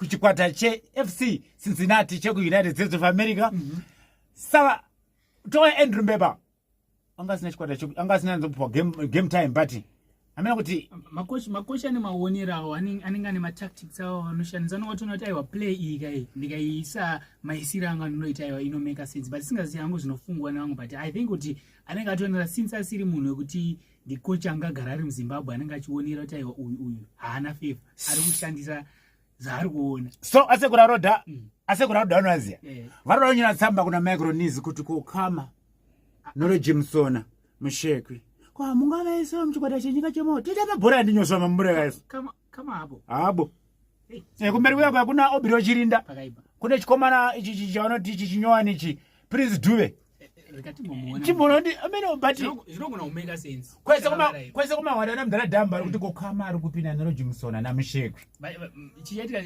kuchikwata che-FC Cincinnati cheku-United States of America. Saka toa Andrew Mbeba angasina chikwata angasina nzopuwa game time but amena kuti makosha nemaonerawo anenge ane matactics awo anoshandisa nowatona kuti aiwa play iyi kai ndikaiisa maisiro anga ndinoita aiwa inomeka sense but singazivi hangu zvinofungwa nevangu but I think kuti anenge atonera since asiri munhu wekuti ndikocha angagara ari muZimbabwe anenge achionera kuti aiwa uyu haana favor ari kushandisa zvaari kuona so asekura rodha anoziya varoda kunyira tsamba kuna Micronews kuti kokama noro Jimsona mushekwi kwa mungavaisa muchikwata chenyika chemoto toita mabhora andinyoswa mamurekaisa kama abo kumberi kwako kuna Obiro Chirinda kune chikomana ichi chavanoti ichi chinyowani ichi Prince Dube chimbono ndi amene but zvinogona kumeka sense kwese kumawada namdara dhamba kuti kokama ari kupinda nero Jimsona namushekwi chichiitika